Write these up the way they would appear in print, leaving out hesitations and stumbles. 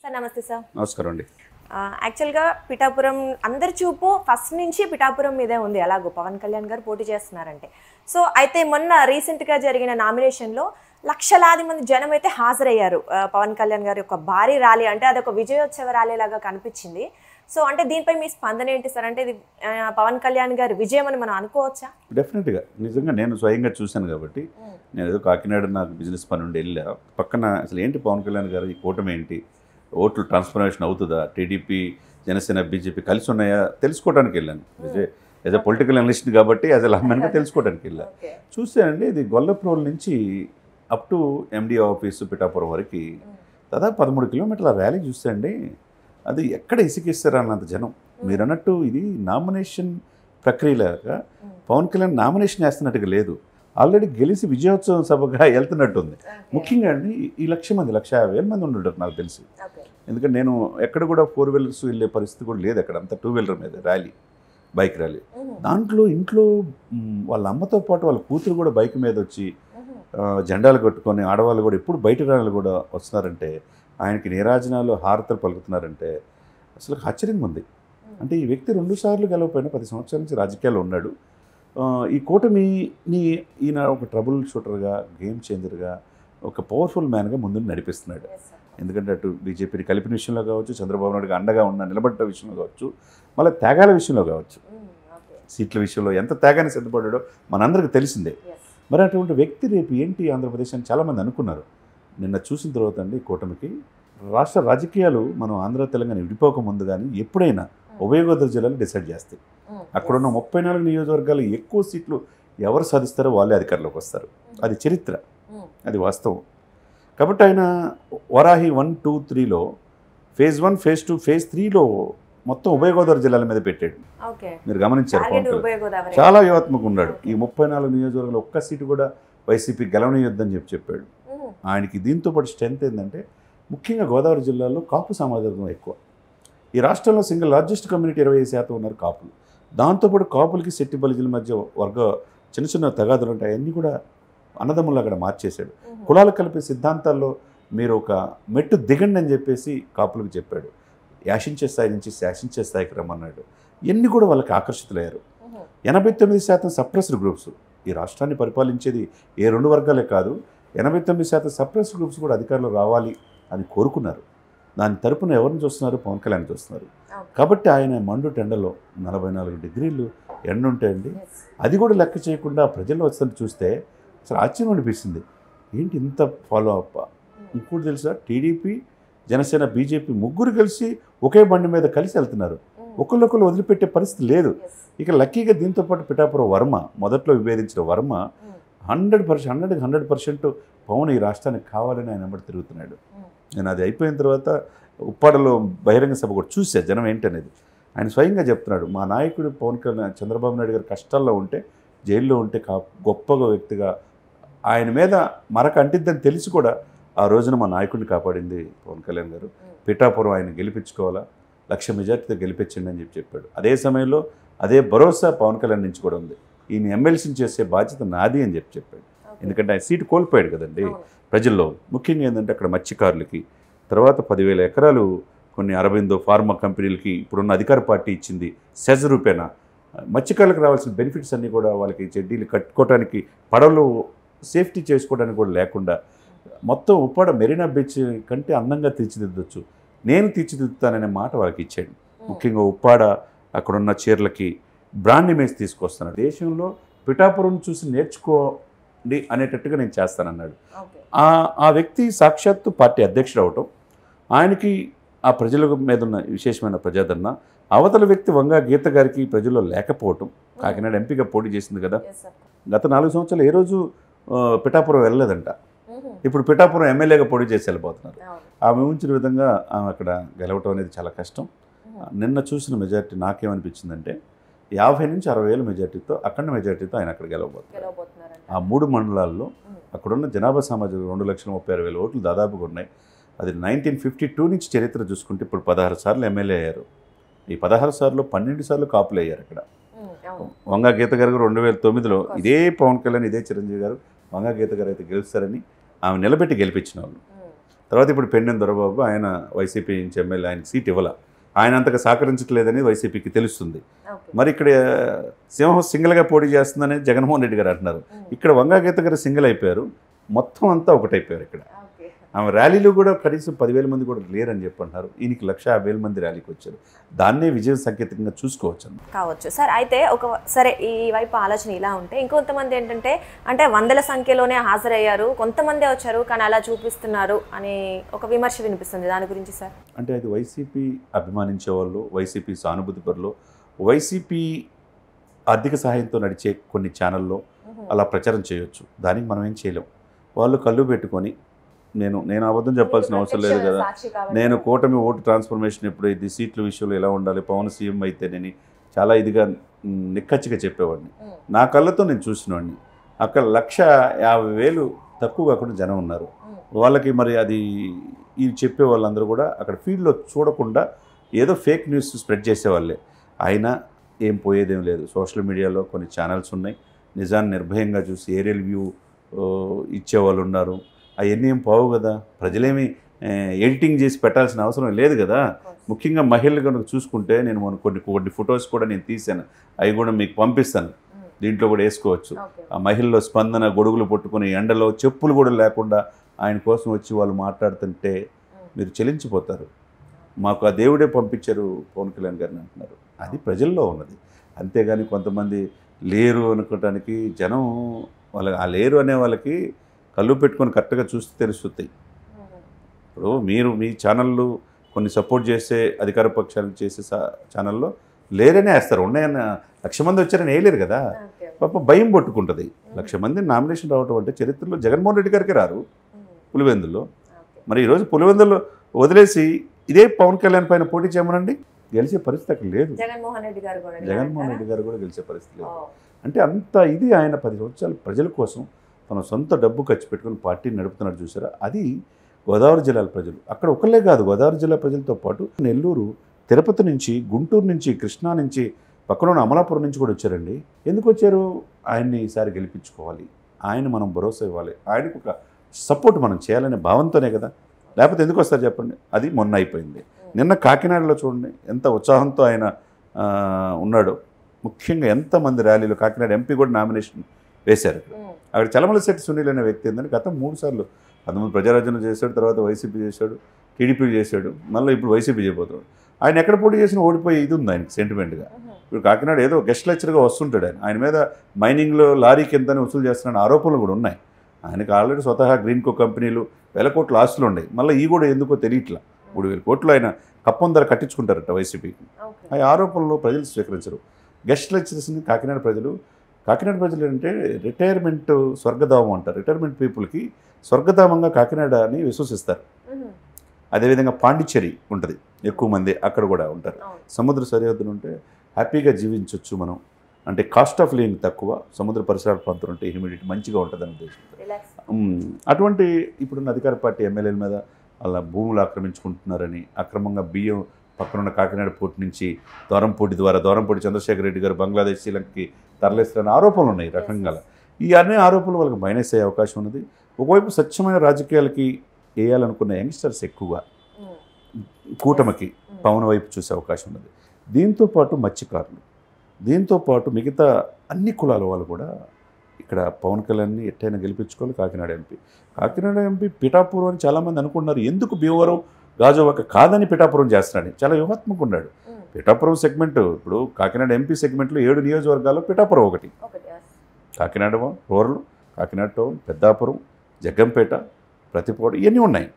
Sir నమస్తే sir. నమస్కారం అండి. యాక్చువల్గా పిఠాపురం అందరి చూపు ఫస్ట్ నుంచి పిఠాపురం మీదే ఉంది. అలాగో పవన్ కళ్యాణ్ గారు పోటీ చేస్తున్నారంటే. సో అయితే మొన్న రీసెంట్గా జరిగిన నామినేషన్లో లక్షలాది మంది జనం అయితే హాజరయ్యారు. పవన్ కళ్యాణ్ గారి యొక్క భారీ ర్యాలీ, అంటే అదొక విజయోత్సవ ర్యాలీ లాగా కనిపించింది. సో అంటే దీనిపై మీ స్పందన ఏంటి సార్? అంటే ఇది పవన్ కళ్యాణ్ గారి విజయం అని మనం అనుకోవచ్చా? డెఫినెట్గా నిజంగా నేను స్వయంగా చూశాను కాబట్టి నేను ఏదో కాకినాడ నాకు బిజినెస్ పని ఉండి వెళ్ళా. పక్కన అసలు ఏంటి పవన్ కళ్యాణ్ గారు ఈ కూటమి ఏంటి, ఓట్లు ట్రాన్స్ఫర్మేషన్ అవుతుందా, టీడీపీ జనసేన బీజేపీ కలిసి ఉన్నాయా తెలుసుకోవడానికి వెళ్ళాను. యాజ్ అ పొలిటికల్ అనలిస్ట్ కాబట్టి యాజ్ అ లమ్మెన్గా తెలుసుకోవడానికి వెళ్ళా. చూసానండి, ఇది గొల్లప్రోల్ నుంచి up to MD office Pithapuram వరకు దాదాపు 13 కిలోమీటర్ల ర్యాలీ చూస్తాండి. అది ఎక్కడ ఇసుకిస్తారా అన్నంత జనం. మీరు అన్నట్టు ఇది నామినేషన్ ప్రక్రియలాగా పవన్ కళ్యాణ్ నామినేషన్ వేస్తున్నట్టుగా లేదు, ఆల్రెడీ గెలిచి విజయోత్సవం సభగా వెళ్తున్నట్టుంది. ముఖ్యంగా అండి ఈ 1,00,000 మంది 1,50,000 మంది ఉండరు నాకు తెలిసి. ఎందుకంటే నేను ఎక్కడ కూడా 4 వీలర్స్ వెళ్ళే పరిస్థితి కూడా లేదు, అక్కడ అంతా 2 వీలర్ మీద ర్యాలీ, బైక్ ర్యాలీ. దాంట్లో ఇంట్లో వాళ్ళ అమ్మతో పాటు వాళ్ళ కూతురు కూడా బైక్ మీద వచ్చి జెండాలు కట్టుకొని ఆడవాళ్ళు కూడా ఎప్పుడు బయట రాళ్ళు కూడా వస్తున్నారంటే, ఆయనకి నీరాజనాలు హారతలు పలుకుతున్నారంటే అసలు ఆశ్చర్యంగా ఉంది. అంటే ఈ వ్యక్తి 2 సార్లు గెలవపోయినా 10 సంవత్సరాల నుంచి రాజకీయాల్లో ఉన్నాడు. ఈ కూటమిని ఈయన ఒక ట్రబుల్ షూటర్గా, గేమ్ చేంజర్గా, ఒక పవర్ఫుల్ మ్యాన్గా ముందు నడిపిస్తున్నాడు. ఎందుకంటే అటు బీజేపీని కలిపిన విషయంలో కావచ్చు, చంద్రబాబు నాయుడుగా అండగా ఉన్న నిలబడ్డ విషయంలో కావచ్చు, మళ్ళీ త్యాగాల విషయంలో కావచ్చు, సీట్ల విషయంలో ఎంత త్యాగాన్ని సిద్ధపడ్డాడో మనందరికీ తెలిసిందే. మరి అటువంటి వ్యక్తి రేపు ఏంటి ఆంధ్రప్రదేశ్ అని చాలామంది అనుకున్నారు. నిన్న చూసిన తర్వాత అండి కూటమికి రాష్ట్ర రాజకీయాలు మనం ఆంధ్ర తెలంగాణ విడిపోక ముందు కానీ ఎప్పుడైనా ఉభయ గోదావరి జిల్లాలు డిసైడ్ చేస్తాయి. అక్కడున్న 34 నియోజకవర్గాలు ఎక్కువ సీట్లు ఎవరు సాధిస్తారో వాళ్ళే అధికారంలోకి వస్తారు. అది చరిత్ర, అది వాస్తవం. కాబట్టి ఆయన వరాహి 1, 2, 3లో ఫేజ్ 1, ఫేజ్ 2, ఫేజ్ 3లో మొత్తం ఉభయ గోదావరి జిల్లాల మీద పెట్టాడు. మీరు గమనించారు, చాలా వ్యూహాత్మకంగా ఉన్నాడు. ఈ 34 నియోజకవర్గాలు ఒక్క సీటు కూడా వైసీపీ గెలవనియొద్దని చెప్పాడు. ఆయనకి దీంతో పాటు స్ట్రెంత్ ఏంటంటే ముఖ్యంగా గోదావరి జిల్లాలో కాపు సమాజం ఎక్కువ. ఈ రాష్ట్రంలో సింగిల్ లార్జెస్ట్ కమ్యూనిటీ 25% ఉన్నారు కాపులు. దాంతోపాటు కాపులకి శెట్టి బలిజల మధ్య చిన్న చిన్న తగాదులు ఉంటాయి, అన్నీ కూడా అన్నదమ్ములు అక్కడ మార్చేశాడు. కులాలు కలిపే సిద్ధాంతాల్లో మీరు ఒక మెట్టు దిగండి అని చెప్పేసి కాపులకు చెప్పాడు. యాశించే స్థాయి నుంచి శాసించే స్థాయికి రమ్మన్నాడు. ఇవన్నీ కూడా వాళ్ళకి ఆకర్షితులయ్యారు. 89% సప్రెస్డ్ గ్రూప్స్ ఈ రాష్ట్రాన్ని పరిపాలించేది ఏ 2 వర్గాలే కాదు, 89% సప్రెస్డ్ గ్రూప్స్ కూడా అధికారంలో రావాలి అని కోరుకున్నారు. దాని తరపున ఎవరిని చూస్తున్నారు? పవన్ కళ్యాణ్ చూస్తున్నారు. కాబట్టి ఆయన మండు టెండలో 44 డిగ్రీలు ఎండ ఉంటాయండి, అది కూడా లెక్క చేయకుండా ప్రజల్లో వచ్చినట్టు చూస్తే అసలు ఆశ్చర్యం అనిపిస్తుంది. ఏంటి ఇంత ఫాలో అప్? ఇంకోటి తెలుసా, టీడీపీ జనసేన బీజేపీ ముగ్గురు కలిసి ఒకే బండి మీద కలిసి వెళ్తున్నారు. ఒకళ్ళొకళ్ళు వదిలిపెట్టే పరిస్థితి లేదు. ఇక లక్కీగా దీంతోపాటు పిఠాపురం వర్మ, మొదట్లో విభేదించిన వర్మ 100% పవన్ ఈ రాష్ట్రానికి కావాలని ఆయన వెంబడి తిరుగుతున్నాడు. నేను అది అయిపోయిన తర్వాత ఉప్పాడలో బహిరంగ సభ కూడా చూసా జనం ఏంటనేది. ఆయన స్వయంగా చెప్తున్నాడు, మా నాయకుడు పవన్ కళ్యాణ్ చంద్రబాబు నాయుడు గారు కష్టాల్లో ఉంటే, జైల్లో ఉంటే గొప్పగా వ్యక్తిగా ఆయన మీద మరక అంటిద్దని తెలిసి కూడా ఆ రోజున మా నాయకుడిని కాపాడింది పవన్ కళ్యాణ్ గారు. పిఠాపురం ఆయన గెలిపించుకోవాలా, 1,00,000 మెజార్టీతో గెలిపించండి అని చెప్పాడు. అదే సమయంలో అదే భరోసా పవన్ కళ్యాణ్ నుంచి కూడా ఉంది. ఈయన ఎమ్మెల్సీని చేసే బాధ్యత నాది అని చెప్పాడు. ఎందుకంటే ఆయన సీటు కోల్పోయాడు కదండి ప్రజల్లో. ముఖ్యంగా ఏంటంటే అక్కడ మత్స్యకారులకి, తర్వాత 10,000 ఎకరాలు కొన్ని అరబిందో ఫార్మా కంపెనీలకి ఇప్పుడున్న అధికార పార్టీ ఇచ్చింది సెజ్ రూపేనా. మత్స్యకారులకు రావాల్సిన బెనిఫిట్స్ అన్నీ కూడా వాళ్ళకి చెడ్డీలు కట్టుకోవడానికి, పడవలు సేఫ్టీ చేసుకోవడానికి కూడా లేకుండా మొత్తం ఉప్పాడ మెరీనా బీచ్ కంటే అందంగా తీర్చిదిద్దొచ్చు, నేను తీర్చిదిద్దుతాననే మాట వాళ్ళకి ఇచ్చాడు. ముఖ్యంగా ఉప్పాడ అక్కడున్న చీరలకి బ్రాండ్ ఇమేజ్ తీసుకొస్తున్నాడు. దేశంలో పిఠాపురం చూసి నేర్చుకోండి అనేటట్టుగా నేను చేస్తానన్నాడు. ఆ వ్యక్తి సాక్షాత్తు పార్టీ అధ్యక్షుడు అవటం, ఆయనకి ఆ ప్రజల మీద ఉన్న విశేషమైన ప్రజాదరణ, అవతల వ్యక్తి వంగా గీత గారికి ప్రజల్లో లేకపోవటం. కాకినాడ ఎంపీగా పోటీ చేసింది కదా, గత 4 సంవత్సరాలు ఏ రోజు పిఠాపురం వెళ్ళలేదంట. ఇప్పుడు పిఠాపురం ఎమ్మెల్యేగా పోటీ చేసి వెళ్ళిపోతున్నారు. ఆమె ఊహించిన విధంగా ఆమె అక్కడ గెలవటం అనేది చాలా కష్టం. నిన్న చూసిన మెజార్టీ నాకేమనిపించిందంటే 50 నుంచి 60,000 మెజార్టీతో, అఖండ మెజార్టీతో ఆయన అక్కడ గెలవబోతున్నారు. ఆ 3 మండలాల్లో అక్కడున్న జనాభా సమాజం 2,36,000 ఓట్లు దాదాపుగా ఉన్నాయి. అది 1952 నుంచి చరిత్ర చూసుకుంటే ఇప్పుడు 16 సార్లు ఎమ్మెల్యే అయ్యారు. ఈ 16 సార్లు 12 సార్లు కాపులు అయ్యారు అక్కడ. వంగా గీత గారు 2009లో ఇదే పవన్ కళ్యాణ్, ఇదే చిరంజీవి గారు వంగా గీత గారు అయితే గెలుస్తారని ఆమె నిలబెట్టి గెలిపించిన వాళ్ళు. తర్వాత ఇప్పుడు పెన్నెం దొరబాబు ఆయన వైసీపీ నుంచి ఎమ్మెల్యే, ఆయనకి సీట్ ఇవ్వాల, ఆయన అంతగా సహకరించట్లేదని వైసీపీకి తెలుస్తుంది. మరి ఇక్కడ సింహం సింగిల్గా పోటీ చేస్తుందని జగన్మోహన్ రెడ్డి గారు అంటున్నారు. ఇక్కడ వంగాగీత గారు సింగిల్ అయిపోయారు, మొత్తం అంతా ఒకటైపోయారు. ఇక్కడ ఆమె ర్యాలీలో కూడా కనీసం 10,000 మంది కూడా లేరని చెప్పి అంటున్నారు. ఈయనకి 150,000 మంది ర్యాలీకి వచ్చారు. దాన్నే విజయం సంకేతంగా చూసుకోవచ్చు కావచ్చు సార్. అయితే సరే ఈ వైపు ఆలోచన ఇలా ఉంటే, ఇంకొంతమంది ఏంటంటే అంటే వందల సంఖ్యలోనే హాజరయ్యారు, కొంతమందే వచ్చారు కానీ అలా చూపిస్తున్నారు అని ఒక విమర్శ వినిపిస్తుంది. దాని గురించి సార్ అంటే అది వైసీపీ అభిమానించే వాళ్ళు, వైసీపీ సానుభూతి పరులు, వైసీపీ ఆర్థిక సహాయంతో నడిచే కొన్ని ఛానల్లో అలా ప్రచారం చేయొచ్చు. దానికి మనం ఏం చేయలేం. వాళ్ళు కళ్ళు పెట్టుకొని నేను అబద్ధం చెప్పాల్సిన అవసరం లేదు కదా, నేను కూటమి ఓటు ట్రాన్స్ఫర్మేషన్ ఎప్పుడైతే సీట్ల విషయంలో ఎలా ఉండాలి, పవన్ సీఎం అయితే నేను చాలా ఇదిగా నిక్కచ్చిగా చెప్పేవాడిని. నా కళ్ళతో నేను చూసినవాడిని. అక్కడ 150,000 తక్కువ కాకుండా జనం ఉన్నారు. వాళ్ళకి మరి అది ఈ చెప్పే వాళ్ళందరూ కూడా అక్కడ ఫీల్డ్లో చూడకుండా ఏదో ఫేక్ న్యూస్ స్ప్రెడ్ చేసేవాళ్ళే. అయినా ఏం పోయేదేం లేదు. సోషల్ మీడియాలో కొన్ని ఛానల్స్ ఉన్నాయి, నిజాన్ని నిర్భయంగా చూసి ఏరియల్ వ్యూ ఇచ్చేవాళ్ళు ఉన్నారు. అవన్నీ ఏం పోవు కదా, ప్రజలేమి ఎడిటింగ్ చేసి పెట్టాల్సిన అవసరం లేదు కదా. ముఖ్యంగా మహిళలు కనుక చూసుకుంటే నేను కొన్ని ఫొటోస్ కూడా నేను తీశాను, అవి కూడా మీకు పంపిస్తాను, దీంట్లో కూడా వేసుకోవచ్చు. ఆ మహిళలో స్పందన గొడుగులు పట్టుకుని ఎండలో చెప్పులు కూడా లేకుండా ఆయన కోసం వచ్చి వాళ్ళు మాట్లాడుతుంటే మీరు చెలించిపోతారు. మాకు ఆ దేవుడే పంపించారు పవన్ కళ్యాణ్ గారిని అంటున్నారు. అది ప్రజల్లో ఉన్నది. అంతేగాని కొంతమంది లేరు అనుకోవటానికి జనం వాళ్ళకి ఆ లేరు అనే వాళ్ళకి కళ్ళు పెట్టుకొని కరెక్ట్గా చూస్తే తెలుస్తుంది. ఇప్పుడు మీరు మీ ఛానళ్ళు కొన్ని సపోర్ట్ చేసే అధికార పక్షాలకు చేసే ఛానల్లో లేరనే వేస్తారు. ఉన్నాయన్న 1,00,000 మంది వచ్చారని వేయలేరు కదా. పాప భయం పట్టుకుంటుంది. 1,00,000 మంది నామినేషన్ రావడం అంటే చరిత్రలో జగన్మోహన్ రెడ్డి గారికి రారు పులివెందుల్లో. మరి ఈరోజు పులివెందుల్లో వదిలేసి ఇదే పవన్ కళ్యాణ్ పైన పోటీ చేయమనండి, గెలిచే పరిస్థితి అక్కడ లేదు. జగన్మోహన్ రెడ్డి గారు కూడా గెలిచే పరిస్థితి లేదు. అంటే అంత ఇది ఆయన 10 సంవత్సరాలు ప్రజల కోసం తన సొంత డబ్బు ఖర్చు పెట్టుకుని పార్టీని నడుపుతున్నాడు చూసారా. అది గోదావరి జిల్లాల ప్రజలు, అక్కడ ఒకళ్ళే కాదు, గోదావరి జిల్లా ప్రజలతో పాటు నెల్లూరు, తిరుపతి నుంచి, గుంటూరు నుంచి, కృష్ణా నుంచి, పక్కన అమలాపురం నుంచి కూడా వచ్చారండి. ఎందుకు వచ్చారు? ఆయన్ని ఈసారి గెలిపించుకోవాలి, ఆయన మనం భరోసా ఇవ్వాలి, ఆయనకు ఒక సపోర్ట్ మనం చేయాలనే భావంతోనే కదా. లేకపోతే ఎందుకు వస్తారు చెప్పండి. అది మొన్న అయిపోయింది. నిన్న కాకినాడలో చూడండి ఎంత ఉత్సాహంతో ఆయన ఉన్నాడు. ముఖ్యంగా ఎంతమంది ర్యాలీలో కాకినాడ ఎంపీ కూడా నామినేషన్ వేశారు. అక్కడ చలమలశెట్టి సునీల్ అనే వ్యక్తి ఏంటంటే గతం 3 సార్లు 19 ప్రజారాజ్యం చేశాడు, తర్వాత వైసీపీ చేశాడు, టీడీపీ చేశాడు, మళ్ళీ ఇప్పుడు వైసీపీ చేయబోతున్నాడు. ఆయన ఎక్కడ పోటీ చేసినా ఓడిపోయి ఇది ఉంది ఆయనకి సెంటిమెంట్గా. ఇప్పుడు కాకినాడ ఏదో గెస్ట్ లెక్చర్గా వస్తుంటాడు ఆయన మీద మైనింగ్లో లారీ కిందని వసూలు చేస్తున్న ఆరోపణలు కూడా ఉన్నాయి. ఆయనకు ఆల్రెడీ స్వతహా గ్రీన్కో కంపెనీలు 1,000 కోట్ల ఆస్తులు ఉన్నాయి. మళ్ళీ ఈ కూడా ఎందుకో తెలియట్లా. 3,000 కోట్లు ఆయన కప్పం ధర కట్టించుకుంటారట వైసీపీకి. ఆ ఆరోపణలు ప్రజలు స్వీకరించరు. గెస్ట్ లెక్చరర్స్ని కాకినాడ ప్రజలు అంటే రిటైర్మెంట్ స్వర్గధామం అంటారు. రిటైర్మెంట్ పీపుల్కి స్వర్గధామంగా కాకినాడని విశ్వసిస్తారు. అదేవిధంగా పాండిచ్చేరి ఉంటుంది, ఎక్కువ మంది అక్కడ కూడా ఉంటారు. సముద్ర సరిహద్దులు ఉంటే హ్యాపీగా జీవించవచ్చు మనం. అంటే కాస్ట్ ఆఫ్ లివింగ్ తక్కువ, సముద్ర పరిసరాల ప్రాంతం ఉంటే హ్యూమిడిటీ మంచిగా ఉంటుందని ఉద్దేశంతో అటువంటి ఇప్పుడున్న అధికార పార్టీ ఎమ్మెల్యేల మీద అలా భూములు ఆక్రమించుకుంటున్నారని, అక్రమంగా బియ్యం పక్కనున్న కాకినాడ పోర్టు నుంచి దూరంపూడి చంద్రశేఖర్ రెడ్డి గారు బంగ్లాదేశ్, శ్రీలంకకి తరలిస్తున్న ఆరోపణలు ఉన్నాయి. రకంగా ఈ అన్ని ఆరోపణలు వాళ్ళకి మైనస్ అయ్యే అవకాశం ఉన్నది. ఒకవైపు స్వచ్ఛమైన రాజకీయాలకి వేయాలనుకున్న యంగ్స్టర్స్ ఎక్కువగా కూటమికి పవన్ వైపు చూసే అవకాశం ఉన్నది. దీంతోపాటు మత్స్యకారులు, దీంతోపాటు మిగతా అన్ని కులాల వాళ్ళు కూడా ఇక్కడ పవన్ కళ్యాణ్ని ఎట్టైనా గెలిపించుకోవాలి. కాకినాడ ఎంపీ పిఠాపురం అని చాలామంది అనుకున్నారు. ఎందుకు భీమవరం గాజువాక కాదని పిఠాపురం చేస్తున్నాడని చాలా వ్యూహాత్మకంగా ఉన్నాడు. పిఠాపురం సెగ్మెంట్ ఇప్పుడు కాకినాడ ఎంపీ సెగ్మెంట్లో 7 నియోజకవర్గాల్లో పిఠాపురం ఒకటి. కాకినాడ రూరల్, కాకినాడ టౌన్, పెద్దాపురం, జగ్గంపేట, ప్రతిపాడు ఇవన్నీ ఉన్నాయి.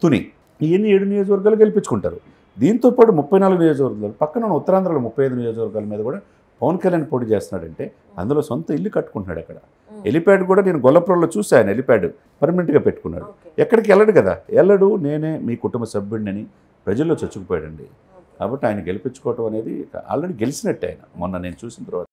తుని ఇవన్నీ 7 నియోజకవర్గాలు గెలిపించుకుంటారు. దీంతోపాటు 34 నియోజకవర్గాలు పక్కన ఉత్తరాంధ్రలో 35 నియోజకవర్గాల మీద కూడా పవన్ కళ్యాణ్ పోటీ చేస్తున్నాడంటే అందులో సొంత ఇల్లు కట్టుకుంటున్నాడు. అక్కడ హెలిప్యాడ్ కూడా నేను గొల్లపురంలో చూశాను. హెలిప్యాడ్ పర్మనెంట్గా పెట్టుకున్నాడు. ఎక్కడికి వెళ్ళడు కదా, వెళ్ళడు. నేనే మీ కుటుంబ సభ్యుడిని ప్రజల్లో చొచ్చుకుపోయాడండి. కాబట్టి ఆయన గెలిపించుకోవటం అనేది ఆల్రెడీ గెలిచినట్టే ఆయన మొన్న నేను చూసిన తర్వాత.